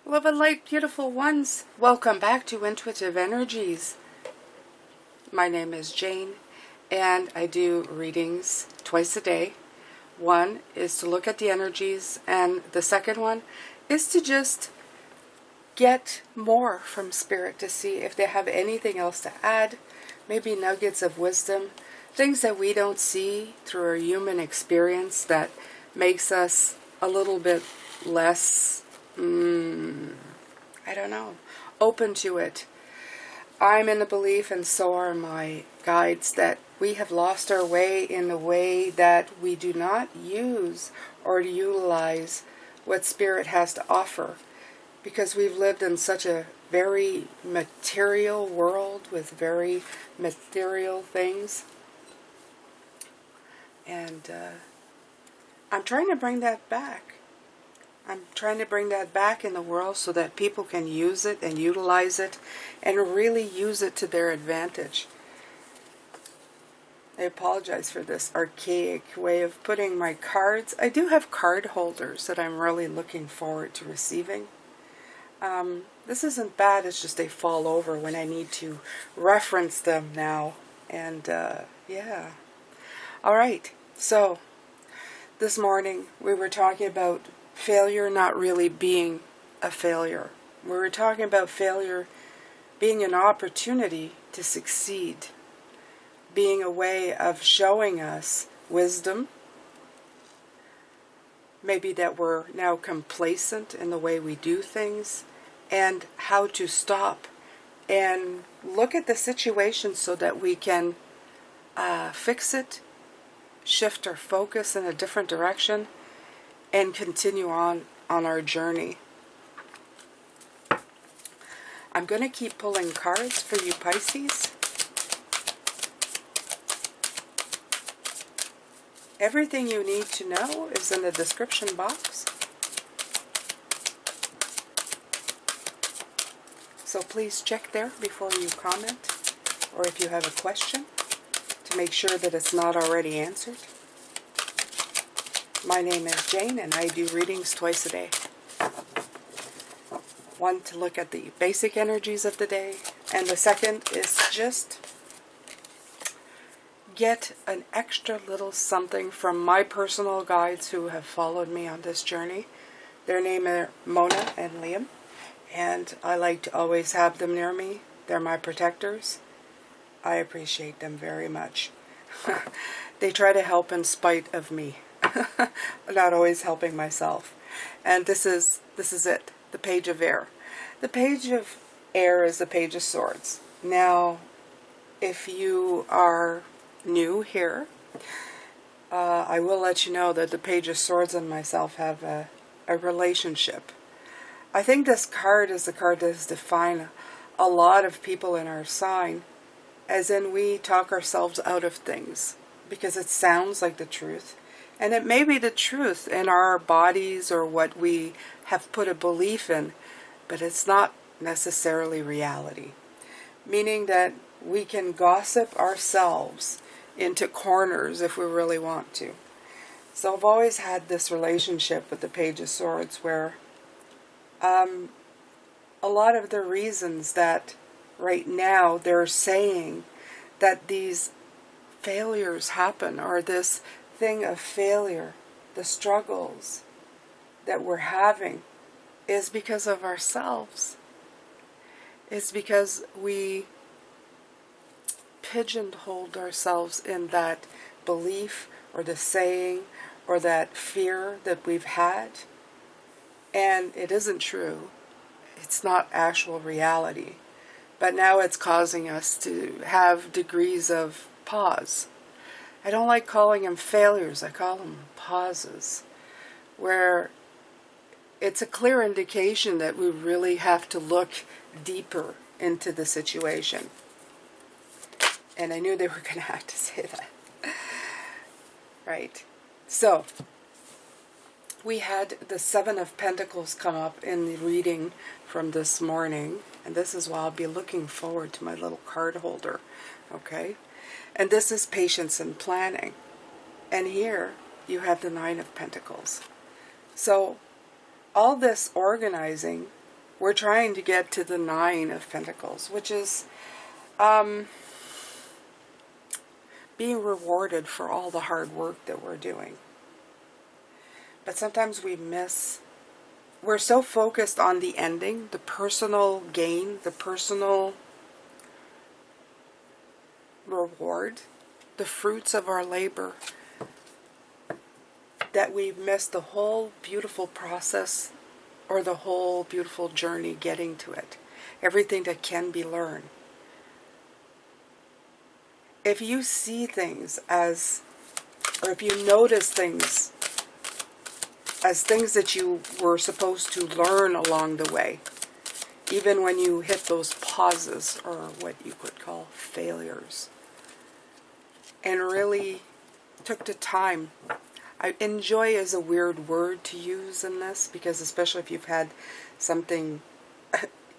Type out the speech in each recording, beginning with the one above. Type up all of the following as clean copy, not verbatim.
Love and light, beautiful ones. Welcome back to Intuitive Energies. My name is Jane, and I do readings twice a day. One is to look at the energies, and the second one is to just get more from Spirit to see if they have anything else to add, maybe nuggets of wisdom, things that we don't see through our human experience that makes us a little bit less I don't know, open to it. I'm in the belief, and so are my guides, that we have lost our way in the way that we do not use or utilize what Spirit has to offer, because we've lived in such a very material world with very material things. And I'm trying to bring that back. I'm trying to bring that back in the world so that people can use it and utilize it and really use it to their advantage. I apologize for this archaic way of putting my cards. I do have card holders that I'm really looking forward to receiving. This isn't bad, it's just they fall over when I need to reference them now. And yeah. Alright, so this morning we were talking about failure not really being a failure. We were talking about failure being an opportunity to succeed, being a way of showing us wisdom, maybe that we're now complacent in the way we do things, and how to stop and look at the situation so that we can fix it, shift our focus in a different direction, and continue on our journey. I'm going to keep pulling cards for you Pisces. Everything you need to know is in the description box. So please check there before you comment, or if you have a question, to make sure that it's not already answered. My name is Jane, and I do readings twice a day. One to look at the basic energies of the day, and the second is just get an extra little something from my personal guides who have followed me on this journey. Their names are Mona and Liam, and I like to always have them near me. They're my protectors. I appreciate them very much. They try to help in spite of me. Not always helping myself. And this is it, the Page of Air. The Page of Air is the Page of Swords. Now, if you are new here, I will let you know that the Page of Swords and myself have a relationship. I think this card is the card that has defined a lot of people in our sign, as in we talk ourselves out of things because it sounds like the truth. And it may be the truth in our bodies or what we have put a belief in, but it's not necessarily reality. Meaning that we can gossip ourselves into corners if we really want to. So I've always had this relationship with the Page of Swords where a lot of the reasons that right now they're saying that these failures happen, or this thing of failure, the struggles that we're having, is because of ourselves. It's because we pigeonholed ourselves in that belief or the saying or that fear that we've had, and it isn't true. It's not actual reality, but now it's causing us to have degrees of pause. I don't like calling them failures, I call them pauses, where it's a clear indication that we really have to look deeper into the situation. And I knew they were going to have to say that. Right. So, we had the Seven of Pentacles come up in the reading from this morning, and this is why I'll be looking forward to my little card holder. Okay? And this is patience and planning. And here you have the Nine of Pentacles. So all this organizing we're trying to get to the Nine of Pentacles, which is being rewarded for all the hard work that we're doing. But sometimes we're so focused on the ending, the personal gain, the personal reward, the fruits of our labor, that we've missed the whole beautiful process or the whole beautiful journey getting to it. Everything that can be learned. If you see things as, or if you notice things as things that you were supposed to learn along the way, even when you hit those pauses, or what you could call failures, and really took the time. Enjoy is a weird word to use in this, because especially if you've had something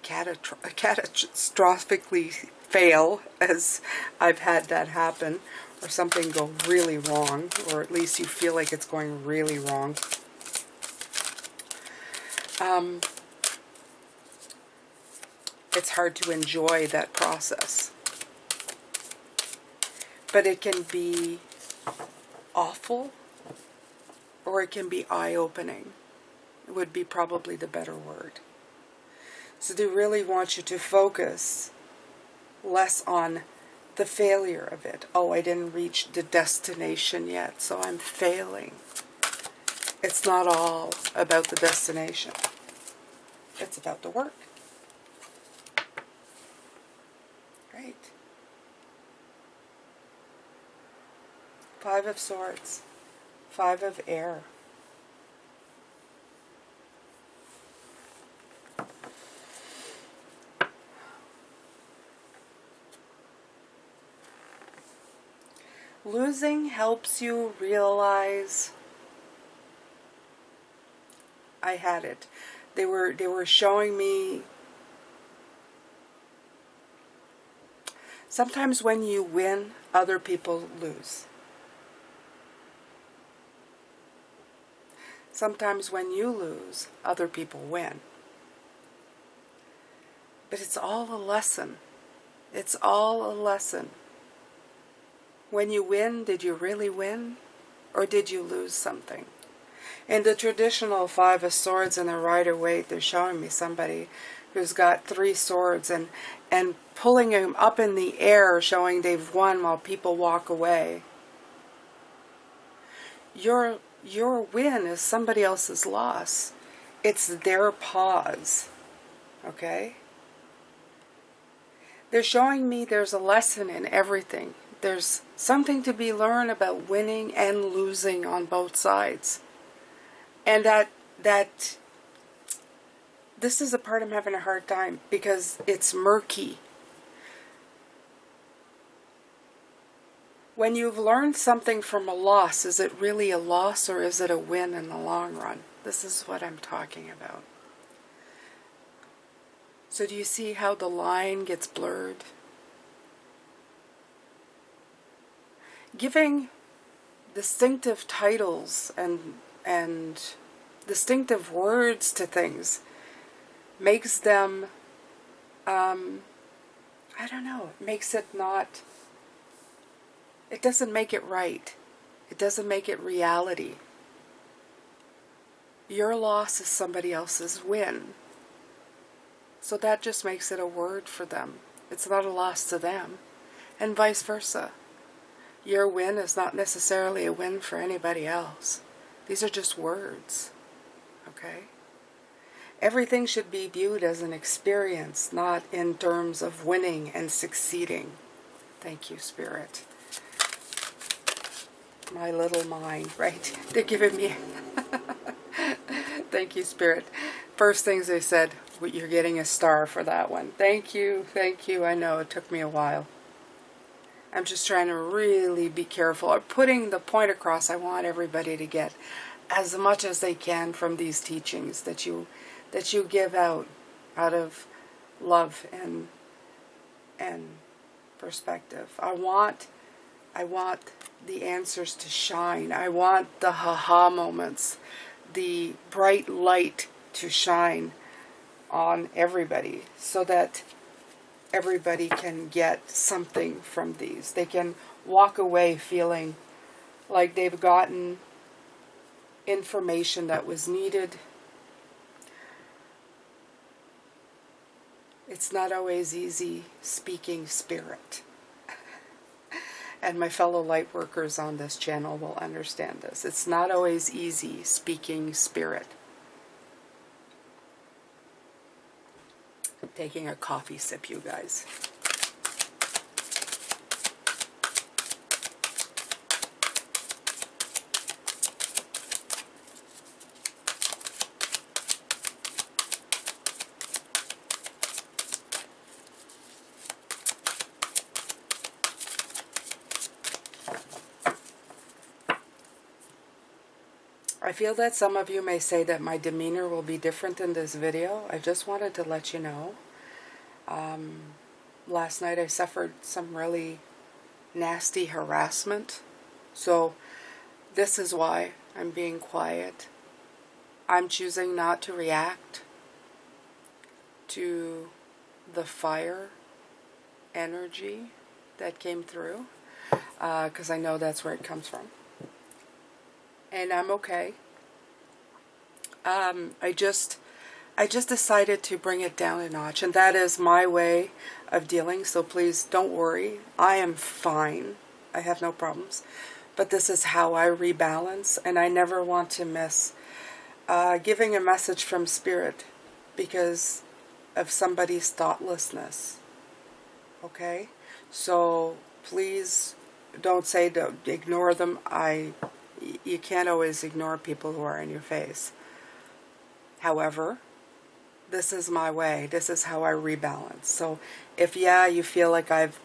catastrophically fail, as I've had that happen, or something go really wrong, or at least you feel like it's going really wrong. It's hard to enjoy that process. But it can be awful, or it can be eye-opening. It would be probably the better word. So they really want you to focus less on the failure of it. Oh, I didn't reach the destination yet, so I'm failing. It's not all about the destination. It's about the work. Right. Five of Swords. Five of Air. Losing helps you realize I had it. They were showing me sometimes when you win, other people lose. Sometimes when you lose, other people win. But it's all a lesson. It's all a lesson. When you win, did you really win? Or did you lose something? In the traditional Five of Swords and the Rider-Waite, they're showing me somebody who's got 3 swords and pulling them up in the air, showing they've won while people walk away. Your win is somebody else's loss. It's their pause. Okay? They're showing me there's a lesson in everything. There's something to be learned about winning and losing on both sides. And that this is the part I'm having a hard time, because it's murky. When you've learned something from a loss, is it really a loss or is it a win in the long run? This is what I'm talking about. So do you see how the line gets blurred? Giving distinctive titles and distinctive words to things makes them, I don't know, makes it not, it doesn't make it right. It doesn't make it reality. Your loss is somebody else's win. So that just makes it a word for them. It's not a loss to them. And vice versa. Your win is not necessarily a win for anybody else. These are just words. Okay? Everything should be viewed as an experience, not in terms of winning and succeeding. Thank you, Spirit. My little mind, right? They're giving me... Thank you, Spirit. First things they said, you're getting a star for that one. Thank you, thank you. I know it took me a while. I'm just trying to really be careful of putting the point across I want everybody to get as much as they can from these teachings that you give out of love and perspective. I want the answers to shine. I want the ha-ha moments, the bright light to shine on everybody so that everybody can get something from these. They can walk away feeling like they've gotten information that was needed. It's not always easy speaking spirit. And my fellow light workers on this channel will understand this. It's not always easy speaking spirit. Taking a coffee sip, you guys. I feel that some of you may say that my demeanor will be different in this video. I just wanted to let you know. Last night I suffered some really nasty harassment. So this is why I'm being quiet. I'm choosing not to react to the fire energy that came through. Because I know that's where it comes from. And I'm okay. I just decided to bring it down a notch, and that is my way of dealing, so please don't worry. I am fine. I have no problems. But this is how I rebalance, and I never want to miss giving a message from Spirit because of somebody's thoughtlessness. Okay? So please don't say to ignore them. You can't always ignore people who are in your face. However, this is my way. This is how I rebalance. So if, you feel like I've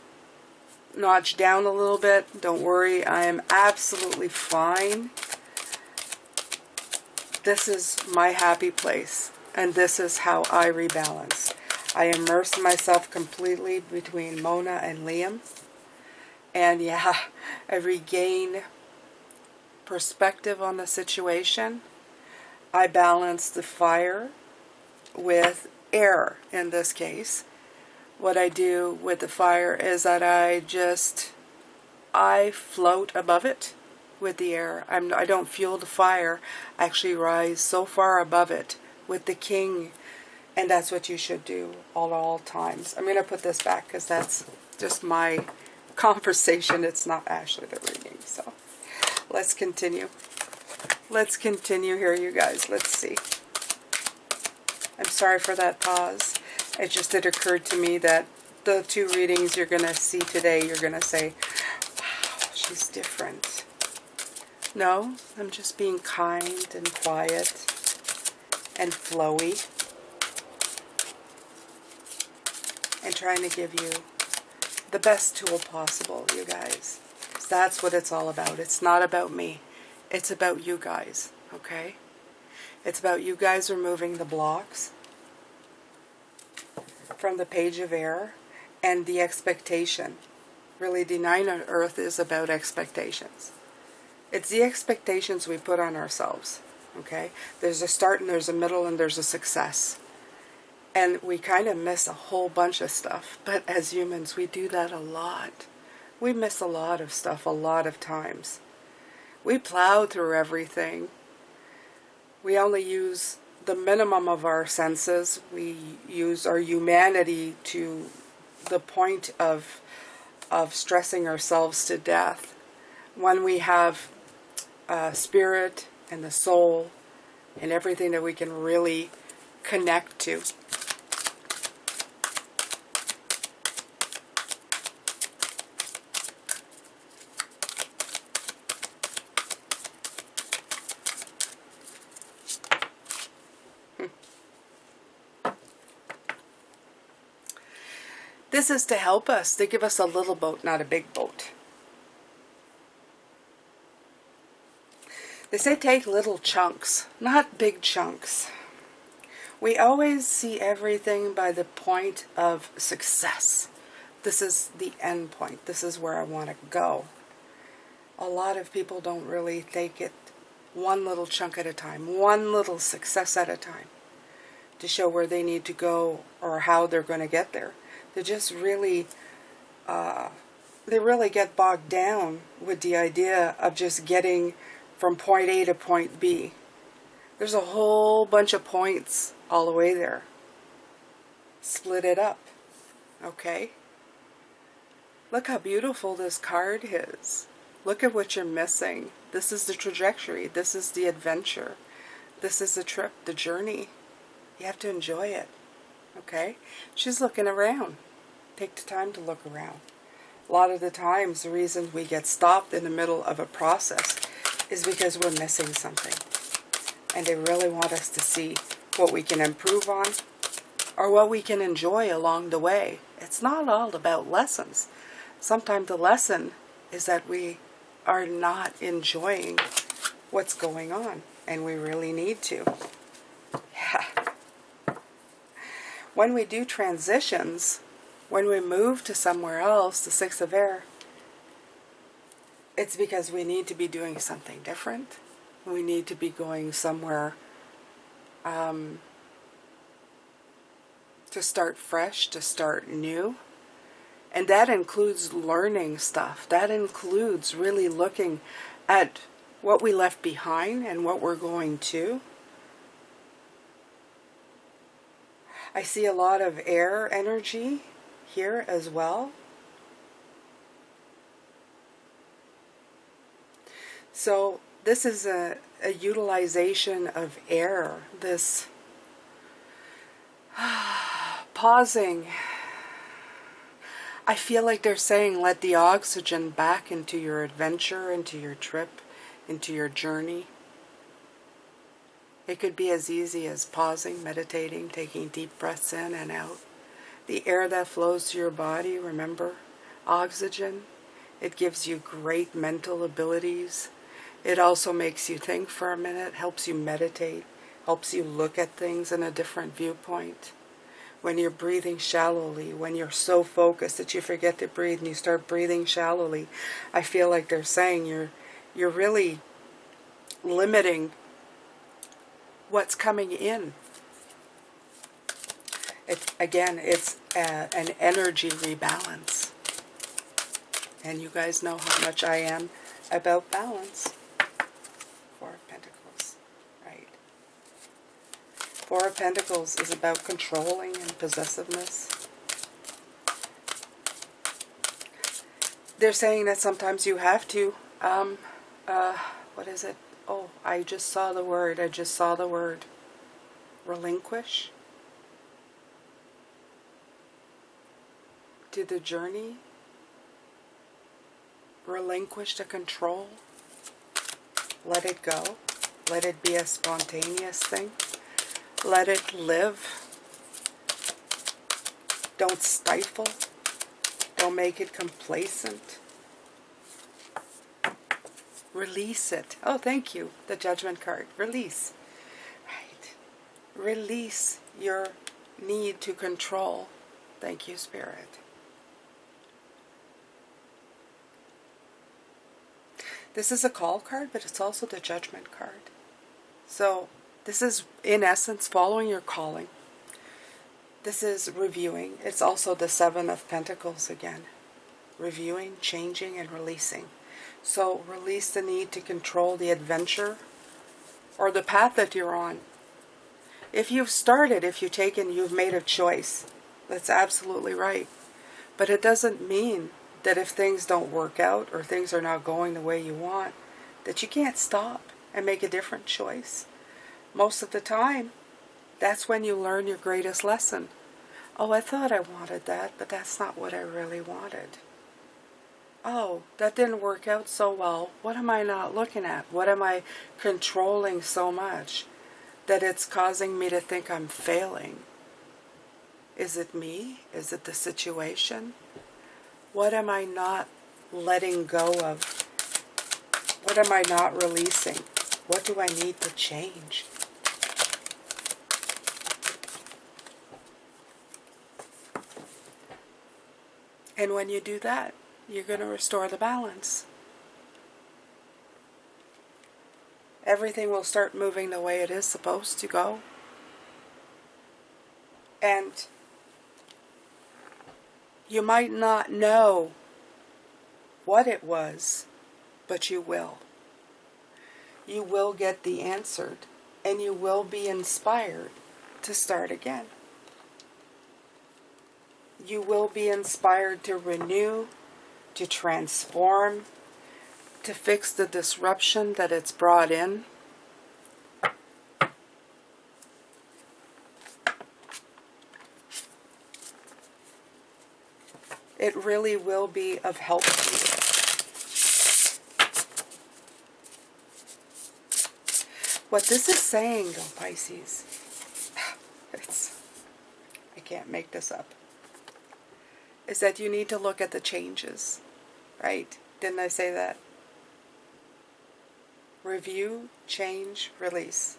notched down a little bit, don't worry. I am absolutely fine. This is my happy place. And this is how I rebalance. I immerse myself completely between Mona and Liam. And I regain perspective on the situation. I balance the fire with air in this case. What I do with the fire is that I float above it with the air. I don't fuel the fire. I actually rise so far above it with the king. And that's what you should do at all times. I'm going to put this back because that's just my conversation. It's not actually the reading. So let's continue. Let's continue here, you guys. Let's see. I'm sorry for that pause. It occurred to me that the two readings you're going to see today, you're going to say, wow, she's different. No, I'm just being kind and quiet and flowy. And trying to give you the best tool possible, you guys. That's what it's all about. It's not about me. It's about you guys, okay? It's about you guys removing the blocks from the page of air and the expectation. Really, the 9 on earth is about expectations. It's the expectations we put on ourselves, okay? There's a start and there's a middle and there's a success. And we kind of miss a whole bunch of stuff. But as humans, we do that a lot. We miss a lot of stuff a lot of times. We plow through everything. We only use the minimum of our senses. We use our humanity to the point of stressing ourselves to death. When we have spirit and the soul and everything that we can really connect to. This is to help us, to give us a little boat, not a big boat. They say take little chunks, not big chunks. We always see everything by the point of success. This is the end point. This is where I want to go. A lot of people don't really take it one little chunk at a time, one little success at a time. to show where they need to go or how they're going to get there. They just really, they really get bogged down with the idea of just getting from point A to point B. There's a whole bunch of points all the way there. Split it up, okay? Look how beautiful this card is. Look at what you're missing. This is the trajectory. This is the adventure. This is the trip, the journey. You have to enjoy it, okay? She's looking around. Take the time to look around. A lot of the times, the reason we get stopped in the middle of a process is because we're missing something. And they really want us to see what we can improve on or what we can enjoy along the way. It's not all about lessons. Sometimes the lesson is that we are not enjoying what's going on, and we really need to. Yeah. When we do transitions, when we move to somewhere else, the Six of Air, it's because we need to be doing something different. We need to be going somewhere to start fresh, to start new. And that includes learning stuff. That includes really looking at what we left behind and what we're going to. I see a lot of air energy here as well. So this is a utilization of air, this pausing. I feel like they're saying let the oxygen back into your adventure, into your trip, into your journey. It could be as easy as pausing, meditating, taking deep breaths in and out. The air that flows to your body, remember, oxygen, it gives you great mental abilities. It also makes you think for a minute, helps you meditate, helps you look at things in a different viewpoint. When you're breathing shallowly, when you're so focused that you forget to breathe and you start breathing shallowly, I feel like they're saying you're really limiting what's coming in. Again, it's an energy rebalance. And you guys know how much I am about balance. Four of Pentacles, right? Four of Pentacles is about controlling and possessiveness. They're saying that sometimes you have to, what is it? Oh, I just saw the word. Relinquish. To the journey. Relinquish the control. Let it go. Let it be a spontaneous thing. Let it live. Don't stifle. Don't make it complacent. Release it. Oh, thank you. The Judgment card. Release. Right. Release your need to control. Thank you, Spirit. This is a call card, but it's also the Judgment card. So this is, in essence, following your calling. This is reviewing. It's also the Seven of Pentacles again. Reviewing, changing, and releasing. So release the need to control the adventure or the path that you're on. If you've started, if you've taken, you've made a choice. That's absolutely right. But it doesn't mean that if things don't work out or things are not going the way you want, that you can't stop and make a different choice. Most of the time, that's when you learn your greatest lesson. Oh, I thought I wanted that, but that's not what I really wanted. Oh, that didn't work out so well. What am I not looking at? What am I controlling so much that it's causing me to think I'm failing? Is it me? Is it the situation? What am I not letting go of? What am I not releasing? What do I need to change? And when you do that, you're going to restore the balance. Everything will start moving the way it is supposed to go. And you might not know what it was, but you will. You will get the answer, and you will be inspired to start again. You will be inspired to renew, to transform, to fix the disruption that it's brought in. It really will be of help to you. What this is saying, though, Pisces, I can't make this up, is that you need to look at the changes, right? Didn't I say that? Review, change, release.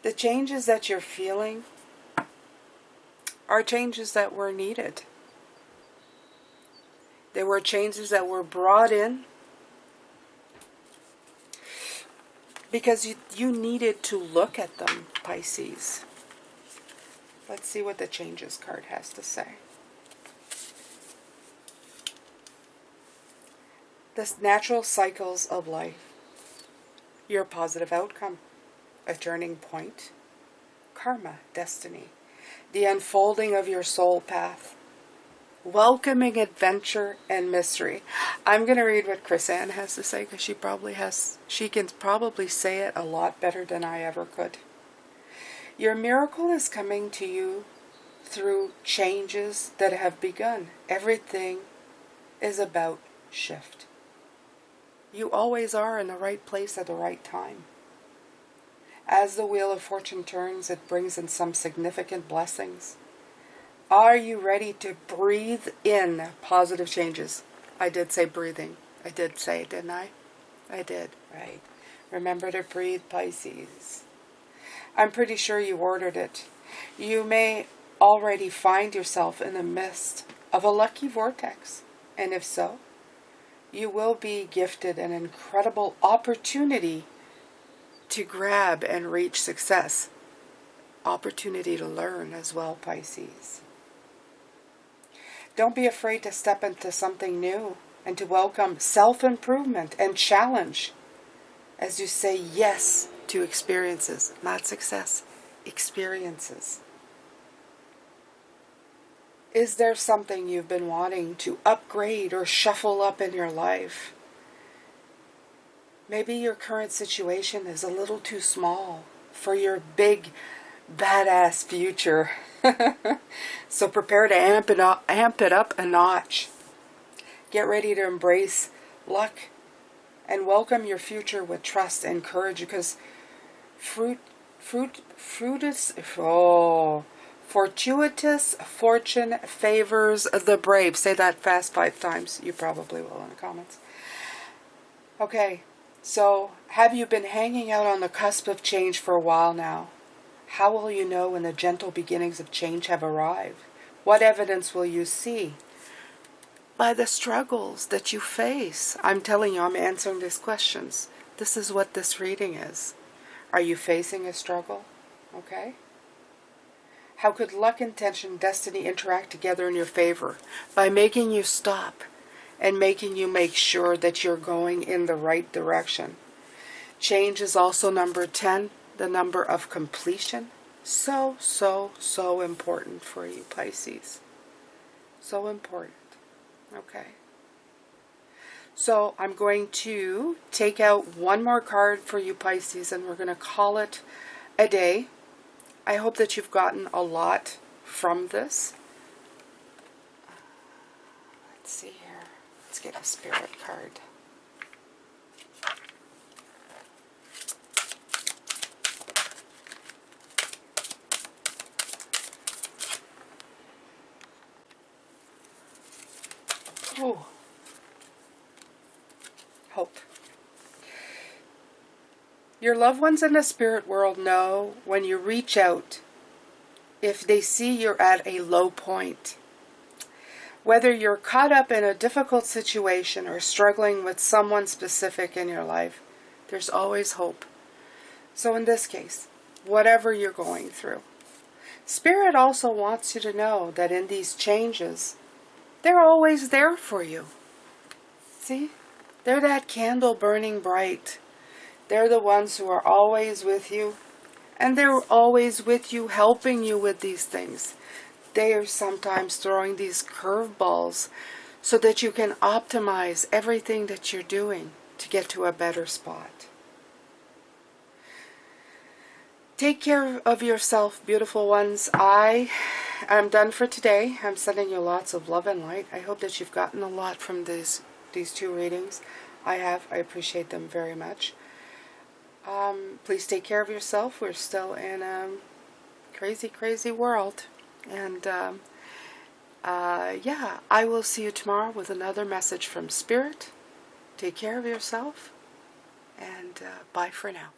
The changes that you're feeling are changes that were needed. They were changes that were brought in because you needed to look at them, Pisces. Let's see what the changes card has to say. The natural cycles of life. Your positive outcome. A turning point. Karma, destiny. The unfolding of your soul path. Welcoming adventure and mystery. I'm going to read what Chris Ann has to say because she can probably say it a lot better than I ever could. Your miracle is coming to you through changes that have begun. Everything is about shift. You always are in the right place at the right time. As the wheel of fortune turns, it brings in some significant blessings. Are you ready to breathe in positive changes? I did say breathing. I did say, didn't I? I did, right. Remember to breathe, Pisces. I'm pretty sure you ordered it. You may already find yourself in the midst of a lucky vortex. And if so, you will be gifted an incredible opportunity to grab and reach success. Opportunity to learn as well, Pisces. Don't be afraid to step into something new and to welcome self-improvement and challenge as you say yes to experiences, not success, experiences. Is there something you've been wanting to upgrade or shuffle up in your life? Maybe your current situation is a little too small for your big, badass future. So prepare to amp it up a notch. Get ready to embrace luck and welcome your future with trust and courage, because fortuitous fortune favors the brave. Say that fast 5 times. You probably will in the comments. Okay, so have you been hanging out on the cusp of change for a while now? How will you know when the gentle beginnings of change have arrived? What evidence will you see? By the struggles that you face. I'm telling you, I'm answering these questions. This is what this reading is. Are you facing a struggle? Okay. How could luck, intention, destiny interact together in your favor? By making you stop and making you make sure that you're going in the right direction. Change is also number 10, the number of completion. So, so, so important for you, Pisces. So important. Okay. So I'm going to take out one more card for you, Pisces, and we're going to call it a day. I hope that you've gotten a lot from this. Let's see here. Let's get a spirit card. Oh. Hope. Your loved ones in the spirit world know when you reach out, if they see you're at a low point. Whether you're caught up in a difficult situation or struggling with someone specific in your life, there's always hope. So in this case, whatever you're going through, Spirit also wants you to know that in these changes, they're always there for you. See? They're that candle burning bright. They're the ones who are always with you. And they're always with you, helping you with these things. They are sometimes throwing these curveballs so that you can optimize everything that you're doing to get to a better spot. Take care of yourself, beautiful ones. I am done for today. I'm sending you lots of love and light. I hope that you've gotten a lot from these two readings. I have. I appreciate them very much. Please take care of yourself. We're still in a crazy, crazy world. And yeah, I will see you tomorrow with another message from Spirit. Take care of yourself. And bye for now.